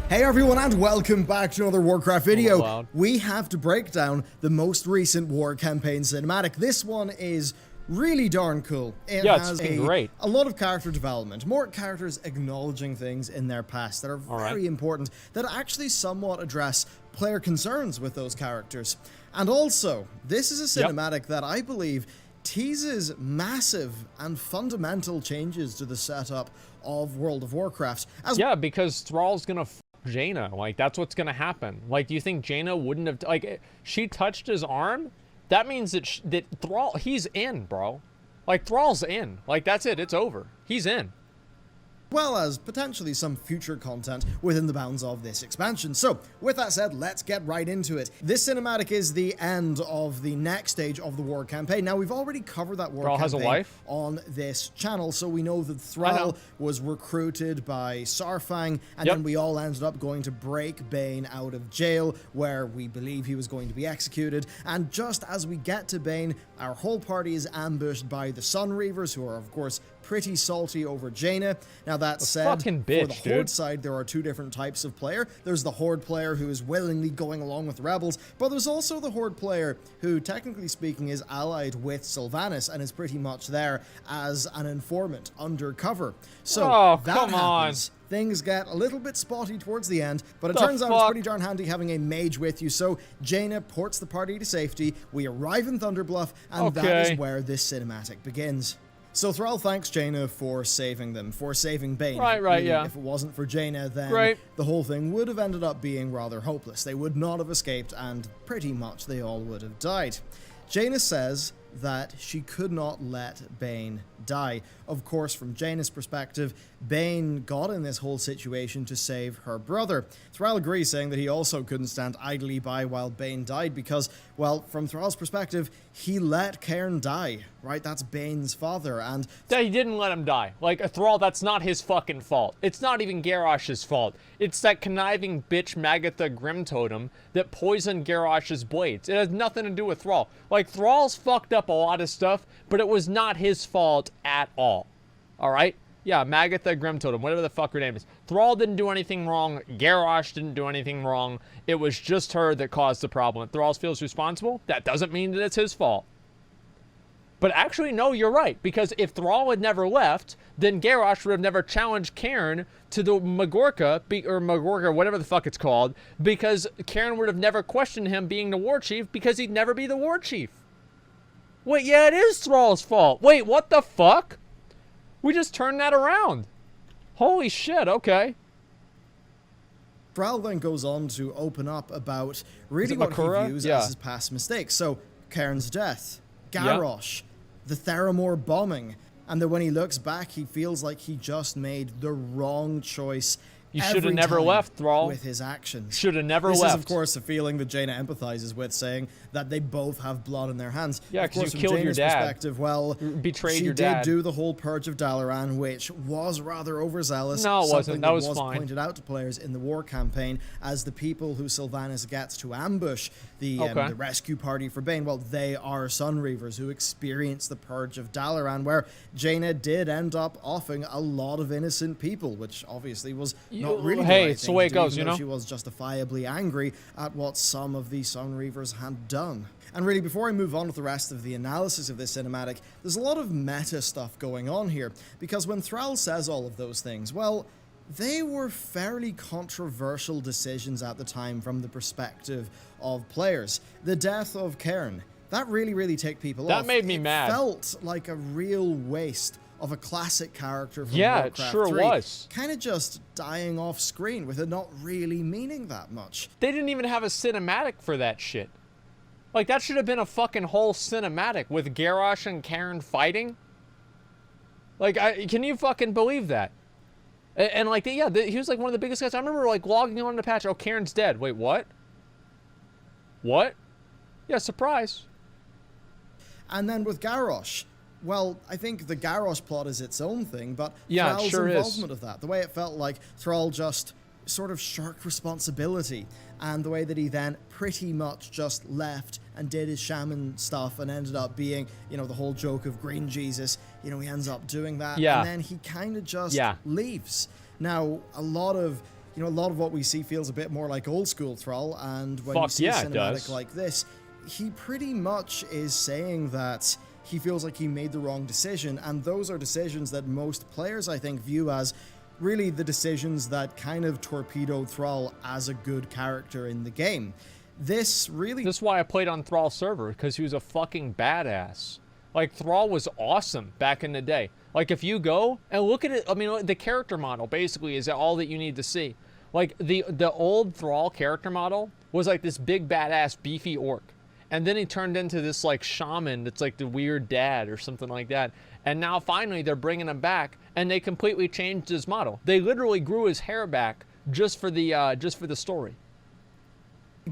Hey everyone, and welcome back to another Warcraft video. Wow. We have to break down the most recent war campaign cinematic. This one is really darn cool. It has great. a lot of character development, more characters acknowledging things in their past that are very important, that actually somewhat address player concerns with those characters. And also, this is a cinematic that I believe teases massive and fundamental changes to the setup of World of Warcraft. Because Thrall's gonna f Jaina. Like, that's what's gonna happen. Like, do you think Jaina wouldn't have, like, she touched his arm? That means that, that Thrall, he's in, bro. Like, Thrall's in. Like, that's it. It's over. He's in. Well as potentially some future content within the bounds of this expansion. So, with that said, let's get right into it. This cinematic is the end of the next stage of the war campaign. Now, we've already covered that war Thrall has a campaign wife? on this channel, so we know that Thrall was recruited by Sarfang, and then we all ended up going to break Bane out of jail, where we believe he was going to be executed. And just as we get to Bane, our whole party is ambushed by the Sun Reavers, who are, of course, pretty salty over Jaina. Now that said, for the Horde side, there are two different types of player. There's the Horde player who is willingly going along with the rebels, but there's also the Horde player who, technically speaking, is allied with Sylvanas and is pretty much there as an informant, undercover. So that happens. Things get a little bit spotty towards the end, but it turns out it's pretty darn handy having a mage with you. So Jaina ports the party to safety, we arrive in Thunderbluff, and that is where this cinematic begins. So Thrall thanks Jaina for saving them, for saving Bane. If it wasn't for Jaina, then the whole thing would have ended up being rather hopeless. They would not have escaped, and pretty much they all would have died. Jaina says that she could not let Bane die. Of course, from Jaina's perspective, Bane got in this whole situation to save her brother. Thrall agrees, saying that he also couldn't stand idly by while Bane died because, well, from Thrall's perspective, he let Cairn die, right? That's Bane's father, and... He didn't let him die. Like, Thrall, that's not his fucking fault. It's not even Garrosh's fault. It's that conniving bitch Magatha Grimtotem that poisoned Garrosh's blades. It has nothing to do with Thrall. Like, Thrall's fucked up a lot of stuff, but it was not his fault at all. Alright? Yeah, Magatha Grimtotem, whatever the fuck her name is. Thrall didn't do anything wrong. Garrosh didn't do anything wrong. It was just her that caused the problem. If Thrall feels responsible, that doesn't mean that it's his fault. But actually, no, you're right. Because if Thrall had never left, then Garrosh would have never challenged Cairn to the Magorka, or Magorka, whatever the fuck it's called, because Cairn would have never questioned him being the war chief, because he'd never be the war chief. Wait, yeah, it is Thrall's fault. Wait, what the fuck? We just turned that around. Holy shit, okay. Thrall then goes on to open up about really what he views as his past mistakes. So, Cairn's death, Garrosh, the Theramore bombing, and that when he looks back, he feels like he just made the wrong choice. You should have never left, Thrall. With his actions. Should have never left. This is, of course, a feeling that Jaina empathizes with, saying that they both have blood in their hands. Yeah, because you killed your dad. Perspective, well, betrayed your dad. She did do the whole purge of Dalaran, which was rather overzealous. No, it wasn't. That was fine. Pointed out to players in the war campaign as the people who Sylvanas gets to ambush the rescue party for Bane. Well, they are Sun Reavers who experienced the purge of Dalaran, where Jaina did end up offing a lot of innocent people, which obviously was not really the right it's the way it goes, even you know? She was justifiably angry at what some of the Sun Reavers had done. And really, before I move on with the rest of the analysis of this cinematic, there's a lot of meta stuff going on here, because when Thrall says all of those things, well, they were fairly controversial decisions at the time from the perspective of players. The death of Cairn, that really ticked people off. That made me mad. It felt like a real waste of a classic character from it Warcraft sure 3, was. kind of just dying off screen with it not really meaning that much. They didn't even have a cinematic for that shit. Like, that should have been a fucking whole cinematic with Garrosh and Cairn fighting. Like, can you fucking believe that? And like, he was like one of the biggest guys. I remember like logging on to the patch. Oh, Cairn's dead. Wait, what? What? Yeah, surprise. And then with Garrosh, well, I think the Garrosh plot is its own thing, but Thrall's involvement of that, the way it felt like Thrall just sort of shirked responsibility, and the way that he then pretty much just left and did his shaman stuff and ended up being, you know, the whole joke of Green Jesus, you know, he ends up doing that, and then he kind of just leaves. Now, a lot of you know, a lot of what we see feels a bit more like old school Thrall, and when you Fuck see yeah, a it cinematic does. like this, he pretty much is saying that he feels like he made the wrong decision, and those are decisions that most players, I think, view as really the decisions that kind of torpedoed Thrall as a good character in the game. This is why I played on Thrall server, because he was a fucking badass. Like, Thrall was awesome back in the day. Like, if you go and look at it, I mean, the character model basically is all that you need to see. Like, the old Thrall character model was like this big badass beefy orc. And then he turned into this like shaman that's like the weird dad or something like that. And now finally they're bringing him back, and they completely changed his model. They literally grew his hair back just for the story.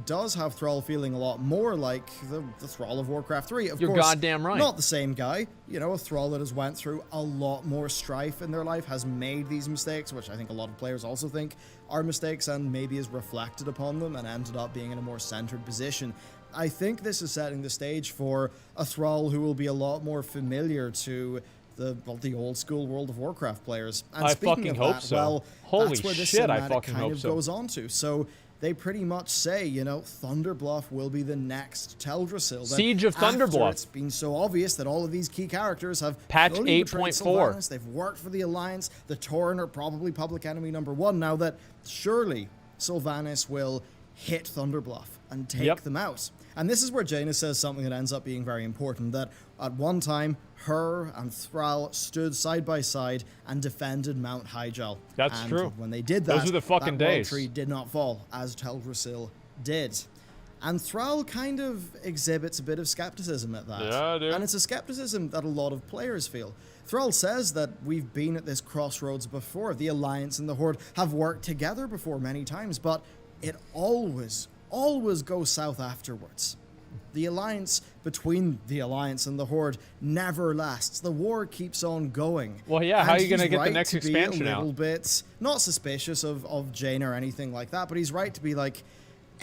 Does have Thrall feeling a lot more like the Thrall of Warcraft 3. Of You're course, goddamn right. Not the same guy. You know, a Thrall that has went through a lot more strife in their life, has made these mistakes, which I think a lot of players also think are mistakes, and maybe has reflected upon them and ended up being in a more centered position. I think this is setting the stage for a Thrall who will be a lot more familiar to the old school World of Warcraft players. And I speaking fucking of hope that, so. well, Holy that's where this shit, I cinematic fucking kind hope of so. goes on to. So they pretty much say, you know, Thunderbluff will be the next Teldrassil. Siege of After Thunderbluff. it's been so obvious that all of these key characters have Patch fully betrayed 8.4. Sylvanas, they've worked for the Alliance, the Tauren are probably public enemy number one now, that surely Sylvanas will hit Thunderbluff and take them out. And this is where Jaina says something that ends up being very important, that at one time, her and Thrall stood side by side and defended Mount Hyjal. That's and true. When they did that, Those were the fucking that world days. tree did not fall, as Teldrassil did. And Thrall kind of exhibits a bit of skepticism at that. Yeah, dude. And it's a skepticism that a lot of players feel. Thrall says that we've been at this crossroads before. The Alliance and the Horde have worked together before many times, but it always goes south afterwards. The alliance between the Alliance and the Horde never lasts. The war keeps on going. Well, yeah, how are you going to get the right next to expansion be a little out? bit, not suspicious of Jaina or anything like that, but he's right to be like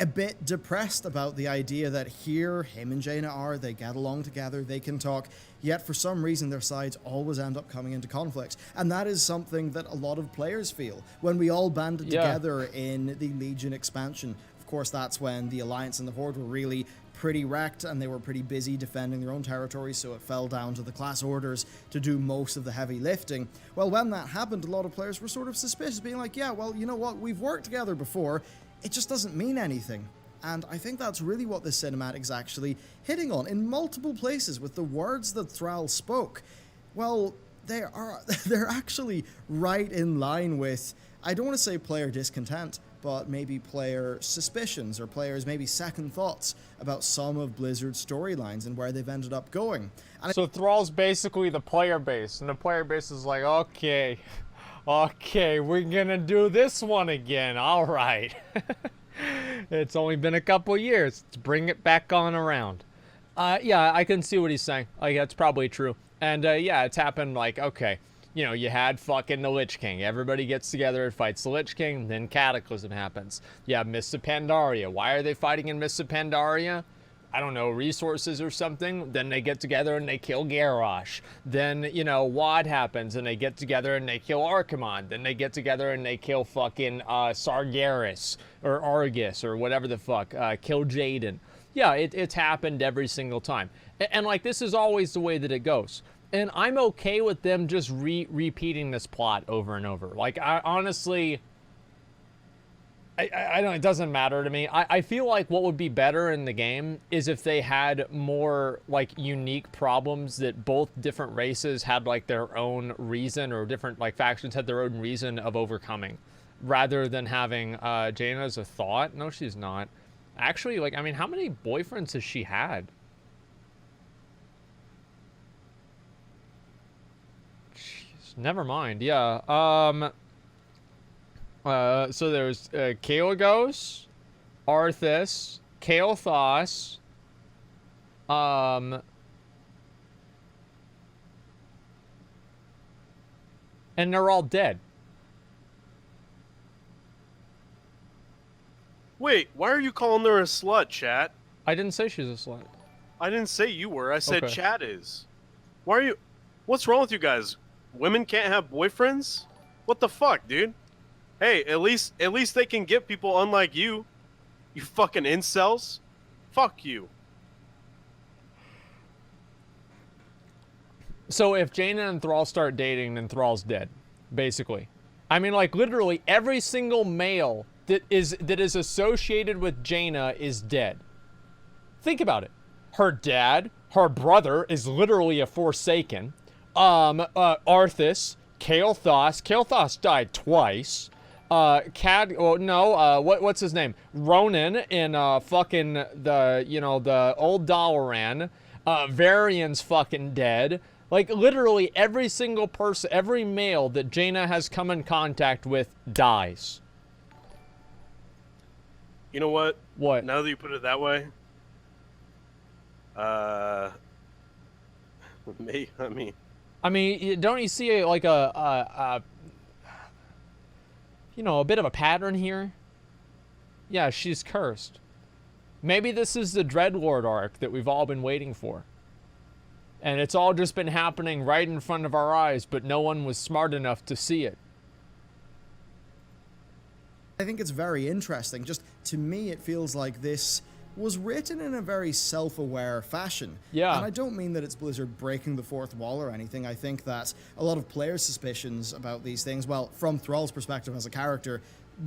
a bit depressed about the idea that here, him and Jaina they get along together, they can talk, yet for some reason their sides always end up coming into conflict. And that is something that a lot of players feel. When we all banded together in the Legion expansion, of course that's when the Alliance and the Horde were really pretty wrecked, and they were pretty busy defending their own territory, so it fell down to the class orders to do most of the heavy lifting. Well, when that happened, a lot of players were sort of suspicious, being like, yeah, well, you know what, we've worked together before, it just doesn't mean anything. And I think that's really what this cinematic's actually hitting on in multiple places with the words that Thrall spoke. Well, they're actually right in line with, I don't want to say player discontent, but maybe player suspicions or players maybe second thoughts about some of Blizzard's storylines and where they've ended up going. And So Thrall's basically the player base, and the player base is like, okay, we're gonna do this one again, all right. It's only been a couple years, let's bring it back on around. Yeah, I can see what he's saying, like, that's probably true. And yeah, it's happened like, okay, you know, you had fucking the Lich King. Everybody gets together and fights the Lich King, then Cataclysm happens. You have Mists of Pandaria. Why are they fighting in Mists of Pandaria? I don't know, resources or something. Then they get together and they kill Garrosh. Then, you know, WoD happens and they get together and they kill Archimonde. Then they get together and they kill fucking Sargeras or Argus or whatever the fuck. Kill Jaden. Yeah, it's happened every single time. And like, this is always the way that it goes. And I'm okay with them just repeating this plot over and over. Like, I honestly, I don't, it doesn't matter to me. I feel like what would be better in the game is if they had more, like, unique problems that both different races had, like, their own reason, or different, like, factions had their own reason of overcoming, rather than having Jaina as a thought. No, she's not. Actually, like, I mean, how many boyfriends has she had? Never mind. Yeah. So there's Kael'thas, Arthas, Kael'thas, and they're all dead. Wait, why are you calling her a slut, chat? I didn't say she's a slut. I didn't say you were. I said Okay. chat is. Why are you... What's wrong with you guys? Women can't have boyfriends? What the fuck, dude? Hey, at least they can get people unlike you. You fucking incels. Fuck you. So if Jaina and Thrall start dating, then Thrall's dead, basically. I mean, like, literally every single male that is associated with Jaina is dead. Think about it. Her dad, her brother is literally a Forsaken. Arthas, Kael'thas. Kael'thas died twice. What's his name? Ronan in fucking the old Dalaran. Varian's fucking dead. Like, literally every single person, every male that Jaina has come in contact with dies. You know what? What? Now that you put it that way, I mean, don't you see like a bit of a pattern here? Yeah, she's cursed. Maybe this is the Dreadlord arc that we've all been waiting for. And it's all just been happening right in front of our eyes, but no one was smart enough to see it. I think it's very interesting. Just to me, it feels like this was written in a very self-aware fashion. Yeah. And I don't mean that it's Blizzard breaking the fourth wall or anything. I think that a lot of players' suspicions about these things, well, from Thrall's perspective as a character,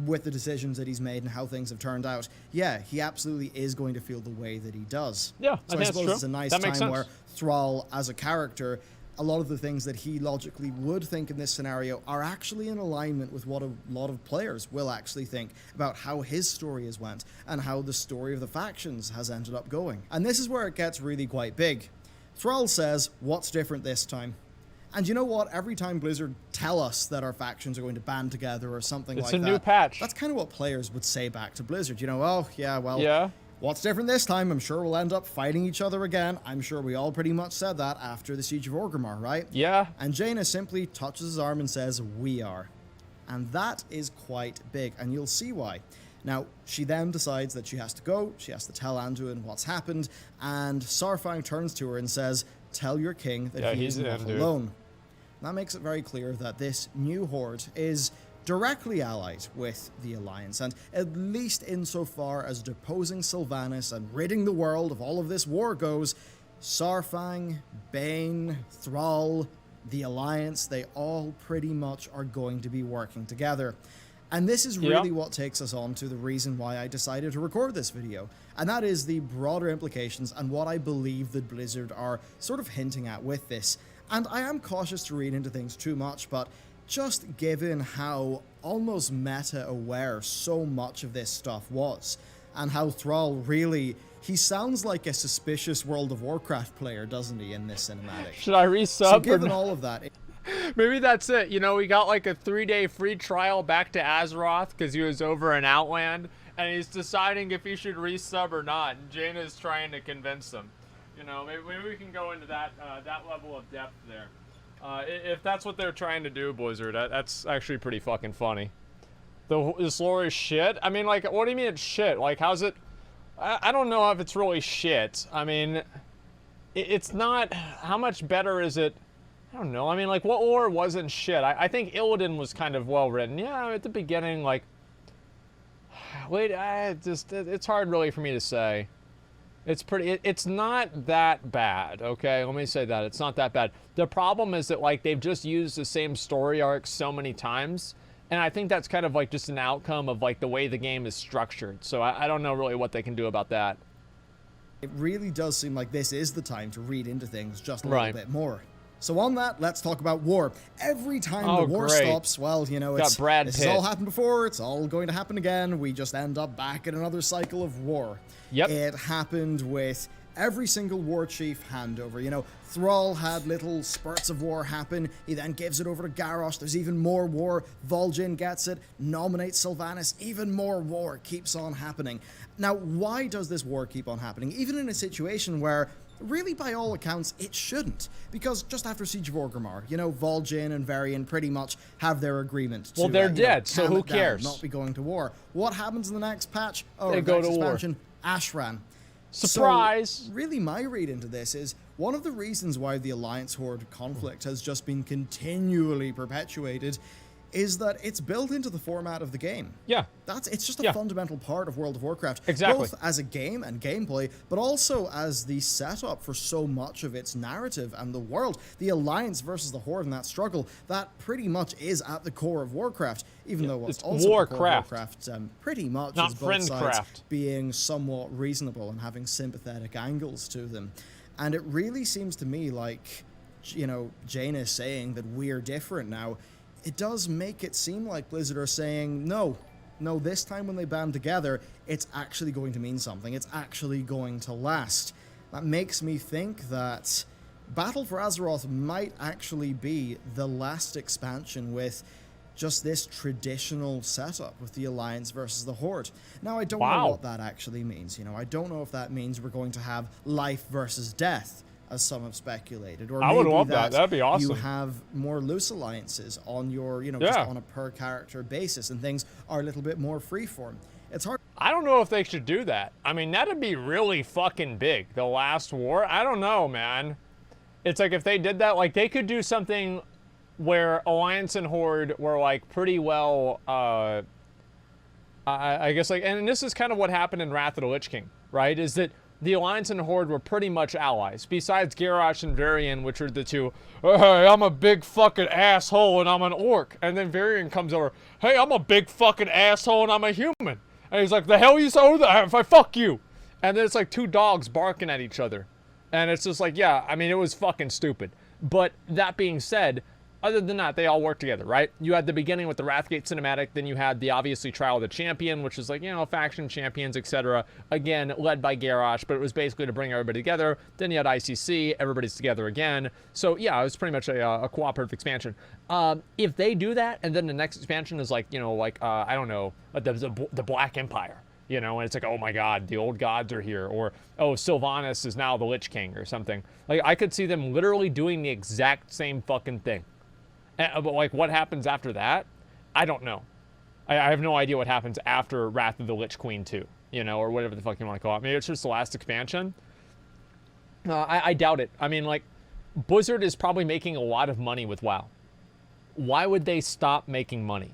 with the decisions that he's made and how things have turned out, yeah, he absolutely is going to feel the way that he does. Yeah, so I suppose it's a nice that makes time sense. where Thrall, as a character, a lot of the things that he logically would think in this scenario are actually in alignment with what a lot of players will actually think about how his story has went and how the story of the factions has ended up going. And this is where it gets really quite big. Thrall says, "What's different this time?" And you know what? Every time Blizzard tell us that our factions are going to band together or something like that, it's a new patch. that's kind of what players would say back to Blizzard. You know, oh, yeah, well, Yeah. what's different this time? I'm sure we'll end up fighting each other again. I'm sure we all pretty much said that after the Siege of Orgrimmar, right? Yeah. And Jaina simply touches his arm and says, "We are." And that is quite big, and you'll see why. Now, she then decides that she has to go, she has to tell Anduin what's happened, and Saurfang turns to her and says, "Tell your king that he is not alone." That makes it very clear that this new Horde is directly allied with the Alliance, and at least insofar as deposing Sylvanas and ridding the world of all of this war goes, Saurfang, Bane, Thrall, the Alliance, they all pretty much are going to be working together. And this is really what takes us on to the reason why I decided to record this video, and that is the broader implications and what I believe that Blizzard are sort of hinting at with this. And I am cautious to read into things too much, but just given how almost meta-aware so much of this stuff was, and how Thrall really, he sounds like a suspicious World of Warcraft player, doesn't he, in this cinematic? Should I resub? So given all of that... Maybe that's it. You know, we got like a 3-day free trial back to Azeroth because he was over in Outland, and he's deciding if he should resub or not, and Jaina's trying to convince him. You know, maybe we can go into that level of depth there. If that's what they're trying to do, Blizzard, that's actually pretty fucking funny. This lore is shit? I mean, like, what do you mean it's shit? Like, how's it... I don't know if it's really shit. I mean, it's not... How much better is it? I don't know. I mean, like, what lore wasn't shit? I think Illidan was kind of well written. Yeah, at the beginning, like... Wait, it's hard really for me to say. It's not that bad, okay? Let me say that. It's not that bad. The problem is that, like, they've just used the same story arc so many times, and I think that's kind of, like, just an outcome of, like, the way the game is structured. So I don't know really what they can do about that. It really does seem like this is the time to read into things just a little bit more. So on that, let's talk about war. Every time the war stops, well, you know, this has all happened before, it's all going to happen again. We just end up back in another cycle of war. Yep. It happened with every single war chief handover. You know, Thrall had little spurts of war happen. He then gives it over to Garrosh. There's even more war. Vol'jin gets it, nominates Sylvanas. Even more war keeps on happening. Now, why does this war keep on happening? Even in a situation where... really, by all accounts, it shouldn't. Because just after Siege of Orgrimmar, you know, Vol'jin and Varian pretty much have their agreement to, well, they're dead, so who cares? Not be going to war. What happens in the next patch? Oh, they go to expansion, war. Ashran. Surprise! So, really, my read into this is one of the reasons why the Alliance Horde conflict has just been continually perpetuated is that it's built into the format of the game. Yeah. It's just a fundamental part of World of Warcraft. Exactly. Both as a game and gameplay, but also as the setup for so much of its narrative and the world. The Alliance versus the Horde and that struggle, that pretty much is at the core of Warcraft, even though what's also Warcraft. The core of Warcraft pretty much Not is both sides Friendcraft. being somewhat reasonable and having sympathetic angles to them. And it really seems to me like, you know, Jaina is saying that we're different now. It does make it seem like Blizzard are saying, no, this time when they band together, it's actually going to mean something. It's actually going to last. That makes me think that Battle for Azeroth might actually be the last expansion with just this traditional setup with the Alliance versus the Horde. Now, I don't know what that actually means. You know, I don't know if that means we're going to have life versus death, as some have speculated, or I would love that. That'd be awesome. You have more loose alliances on your, you know, just on a per character basis, and things are a little bit more freeform. It's hard. I don't know if they should do that. I mean, that'd be really fucking big. The last war. I don't know, man. It's like if they did that, like they could do something where Alliance and Horde were like pretty well. I guess like, and this is kind of what happened in Wrath of the Lich King, right? Is that the Alliance and Horde were pretty much allies, besides Garrosh and Varian, which are the two, hey, I'm a big fucking asshole and I'm an orc. And then Varian comes over, hey, I'm a big fucking asshole and I'm a human. And he's like, the hell you so that if I fuck you? And then it's like two dogs barking at each other. And it's just like, yeah, I mean, it was fucking stupid. But that being said, other than that, they all work together, right? You had the beginning with the Wrathgate cinematic, then you had the obviously Trial of the Champion, which is like, you know, faction champions, etc. Again, led by Garrosh, but it was basically to bring everybody together. Then you had ICC, everybody's together again. So yeah, it was pretty much a cooperative expansion. If they do that, and then the next expansion is like, you know, like, I don't know, the Black Empire. You know, and it's like, oh my god, the old gods are here. Or, oh, Sylvanas is now the Lich King or something. Like, I could see them literally doing the exact same fucking thing. But, like, what happens after that? I don't know. I have no idea what happens after Wrath of the Lich Queen 2. You know, or whatever the fuck you want to call it. Maybe it's just the last expansion. I doubt it. I mean, like, Blizzard is probably making a lot of money with WoW. Why would they stop making money?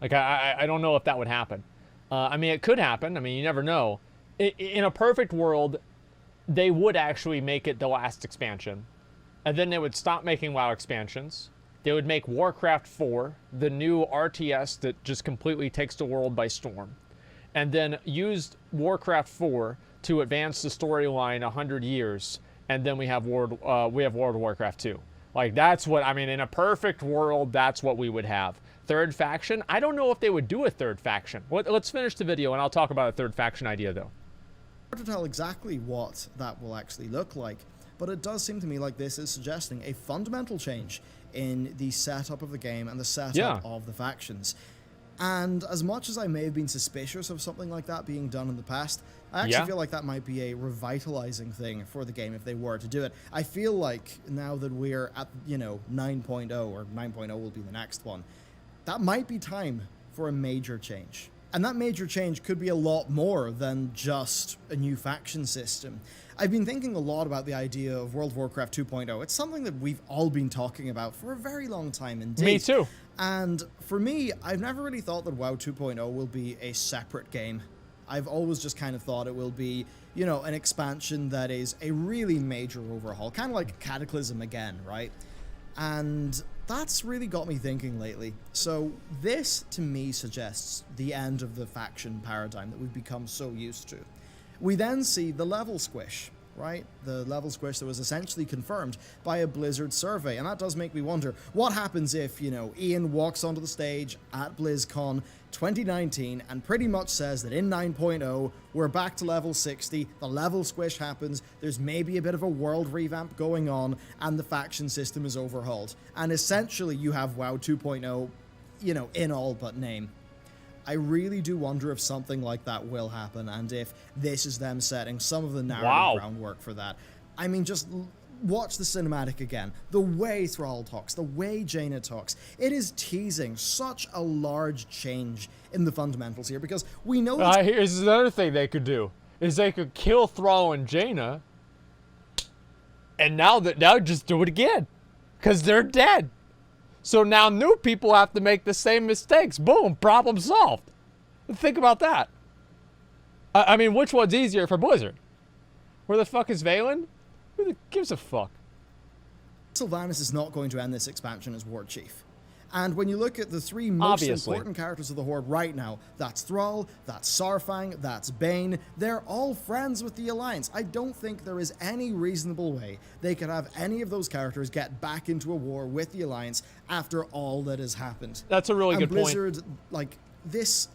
Like, I don't know if that would happen. I mean, it could happen. I mean, you never know. In a perfect world, they would actually make it the last expansion. And then they would stop making WoW expansions. They would make Warcraft 4, the new RTS that just completely takes the world by storm. And then use Warcraft 4 to advance the storyline 100 years. And then we have World of Warcraft 2. Like, that's what, I mean, in a perfect world, that's what we would have. Third faction? I don't know if they would do a third faction. Let's finish the video and I'll talk about a third faction idea, though. Hard to tell exactly what that will actually look like, but it does seem to me like this is suggesting a fundamental change in the setup of the game and the setup of the factions. And as much as I may have been suspicious of something like that being done in the past, I actually feel like that might be a revitalizing thing for the game if they were to do it. I feel like now that we're at, you know, 9.0, or 9.0 will be the next one, that might be time for a major change. And that major change could be a lot more than just a new faction system. I've been thinking a lot about the idea of World of Warcraft 2.0. It's something that we've all been talking about for a very long time indeed. Me too. And for me, I've never really thought that WoW 2.0 will be a separate game. I've always just kind of thought it will be, you know, an expansion that is a really major overhaul, kind of like Cataclysm again, right? And that's really got me thinking lately. So this, to me, suggests the end of the faction paradigm that we've become so used to. We then see the level squish, right? The level squish that was essentially confirmed by a Blizzard survey. And that does make me wonder, what happens if, you know, Ian walks onto the stage at BlizzCon 2019 and pretty much says that in 9.0, we're back to level 60, the level squish happens, there's maybe a bit of a world revamp going on, and the faction system is overhauled. And essentially you have WoW 2.0, you know, in all but name. I really do wonder if something like that will happen, and if this is them setting some of the narrative groundwork for that. I mean, just watch the cinematic again. The way Thrall talks, the way Jaina talks, it is teasing such a large change in the fundamentals here, because we know here's another thing they could do, is they could kill Thrall and Jaina, and now just do it again, because they're dead. So now new people have to make the same mistakes. Boom, problem solved. Think about that. I mean, which one's easier for Blizzard? Where the fuck is Valen? Who gives a fuck? Sylvanas is not going to end this expansion as War Chief. And when you look at the three most important characters of the Horde right now, that's Thrall, that's Saurfang, that's Bane, they're all friends with the Alliance. I don't think there is any reasonable way they could have any of those characters get back into a war with the Alliance after all that has happened. That's a really good point. Blizzard, like, this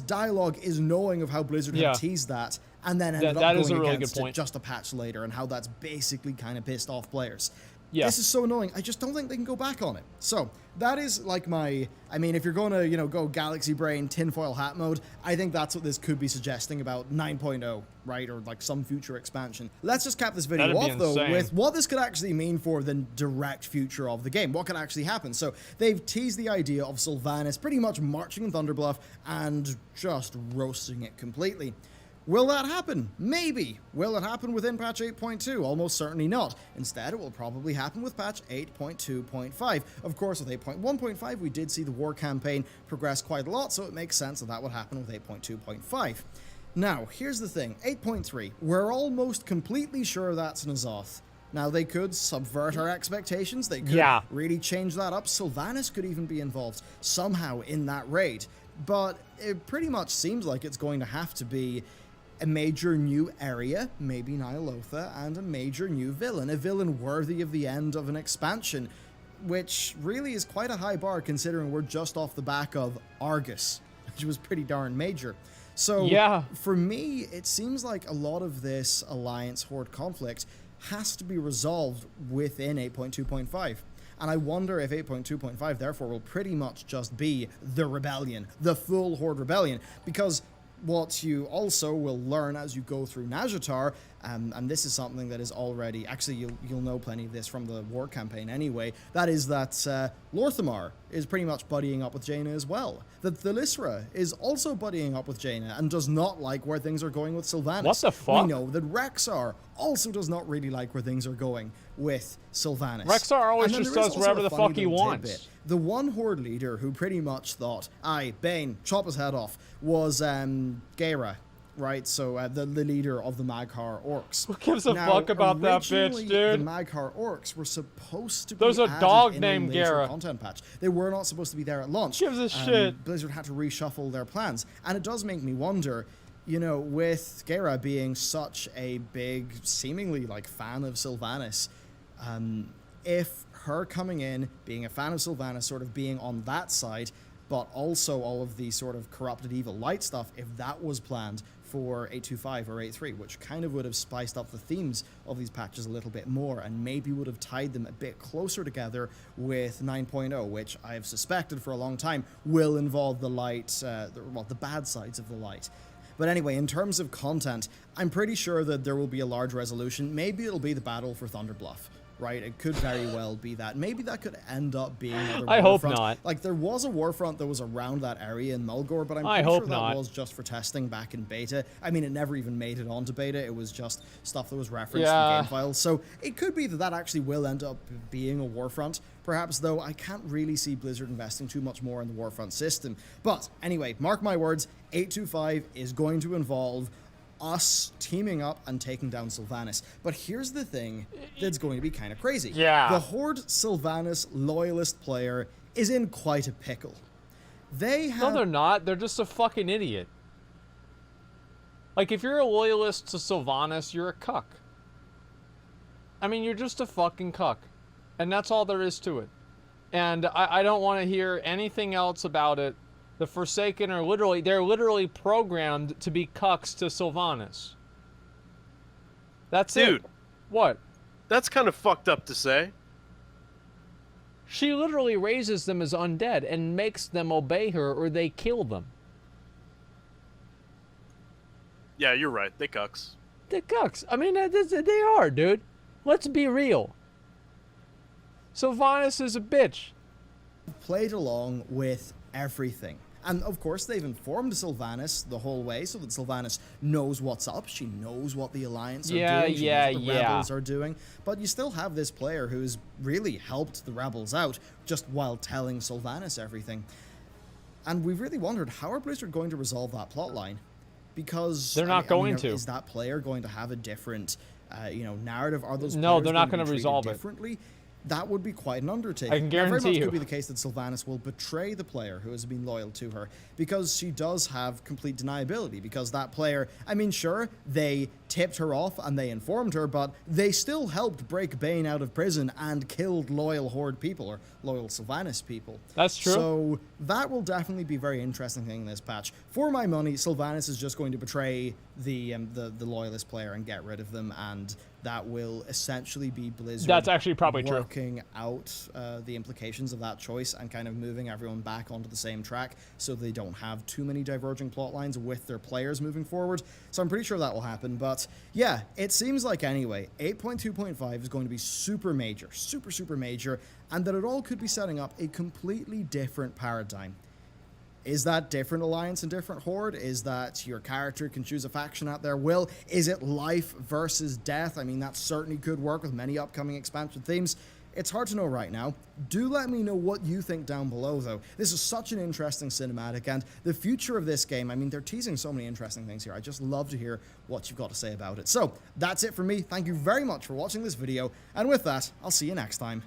dialogue is knowing of how Blizzard had teased that, and then ended up going against it just a patch later, and how that's basically kind of pissed off players. Yeah. This is so annoying. I just don't think they can go back on it. So that is like I mean, if you're going to, you know, go Galaxy Brain tinfoil hat mode, I think that's what this could be suggesting about 9.0, right? Or like some future expansion. Let's just cap this video off though with what this could actually mean for the direct future of the game. What could actually happen? So they've teased the idea of Sylvanas pretty much marching in Thunderbluff and just roasting it completely. Will that happen? Maybe. Will it happen within patch 8.2? Almost certainly not. Instead, it will probably happen with patch 8.2.5. Of course, with 8.1.5, we did see the war campaign progress quite a lot, so it makes sense that that would happen with 8.2.5. Now, here's the thing. 8.3, we're almost completely sure that's N'Zoth. Now, they could subvert our expectations. They could really change that up. Sylvanas could even be involved somehow in that raid. But it pretty much seems like it's going to have to be a major new area, maybe Ny'alotha, and a major new villain. A villain worthy of the end of an expansion, which really is quite a high bar considering we're just off the back of Argus, which was pretty darn major. So for me, it seems like a lot of this Alliance Horde conflict has to be resolved within 8.2.5. And I wonder if 8.2.5 therefore will pretty much just be the rebellion, the full Horde rebellion, because what you also will learn as you go through Nazjatar, and this is something that is already, actually you'll know plenty of this from the war campaign anyway, that is that Lorthamar is pretty much buddying up with Jaina as well. That Thalyssra is also buddying up with Jaina and does not like where things are going with Sylvanas. What the fuck? We know that Rexxar also does not really like where things are going with Sylvanas. Rexxar always just does whatever the fuck he wants. The one Horde leader who pretty much thought, aye, Bane, chop his head off, was Geira, right? So the leader of the Maghar Orcs. Who gives a fuck about that bitch, dude? The Maghar Orcs were supposed to be There's a dog named Geira. Content patch. They were not supposed to be there at launch. Gives a shit. Blizzard had to reshuffle their plans. And it does make me wonder, you know, with Geira being such a big, seemingly like fan of Sylvanas, if her coming in, being a fan of Sylvanas, sort of being on that side, but also all of the sort of corrupted evil light stuff, if that was planned for 8.2.5 or 8.3, which kind of would have spiced up the themes of these patches a little bit more and maybe would have tied them a bit closer together with 9.0, which I've suspected for a long time will involve the light, the bad sides of the light. But anyway, in terms of content, I'm pretty sure that there will be a large resolution. Maybe it'll be the battle for Thunderbluff. Right, it could very well be that. Maybe that could end up being another I hope warfront. not. Like, there was a warfront that was around that area in Mulgore, but I'm pretty sure that was just for testing back in beta. I mean, it never even made it onto beta. It was just stuff that was referenced in game files. So it could be that that actually will end up being a warfront. Perhaps, though, I can't really see Blizzard investing too much more in the warfront system. But anyway, mark my words, 8.2.5 is going to involve us teaming up and taking down Sylvanas. But here's the thing that's going to be kind of crazy. The Horde Sylvanas Loyalist player is in quite a pickle. No, they're not. They're just a fucking idiot. Like, if you're a Loyalist to Sylvanas, you're a cuck. I mean, you're just a fucking cuck. And that's all there is to it. And I don't want to hear anything else about it. The Forsaken are they're literally programmed to be cucks to Sylvanas. That's it. Dude. What? That's kind of fucked up to say. She literally raises them as undead and makes them obey her or they kill them. Yeah, you're right. They cucks. They're cucks. I mean, they are, dude. Let's be real. Sylvanas is a bitch. Played along with everything. And of course, they've informed Sylvanas the whole way so that Sylvanas knows what's up. She knows what the Alliance are doing. She knows what the Rebels are doing. But you still have this player who's really helped the Rebels out just while telling Sylvanas everything. And we've really wondered, how are Blizzard going to resolve that plotline? Because they're not going to. Is that player going to have a different, narrative? Are those no? players They're not going to resolve it differently? That would be quite an undertaking. I can guarantee very much you. could be the case that Sylvanas will betray the player who has been loyal to her, because she does have complete deniability, because that player, I mean, sure, they tipped her off and they informed her, but they still helped break Bane out of prison and killed loyal Horde people, or loyal Sylvanas people. That's true. So that will definitely be a very interesting thing in this patch. For my money, Sylvanas is just going to betray the Loyalist player and get rid of them, and that will essentially be Blizzard. That's actually probably true. Working out the implications of that choice and kind of moving everyone back onto the same track so they don't have too many diverging plot lines with their players moving forward. So I'm pretty sure that will happen. But yeah, it seems like anyway, 8.2.5 is going to be super major, super major, and that it all could be setting up a completely different paradigm. Is that different Alliance and different Horde? Is that your character can choose a faction at their will? Is it life versus death? I mean, that certainly could work with many upcoming expansion themes. It's hard to know right now. Do let me know what you think down below, though. This is such an interesting cinematic, and the future of this game, I mean, they're teasing so many interesting things here. I just love to hear what you've got to say about it. So, that's it from me. Thank you very much for watching this video, and with that, I'll see you next time.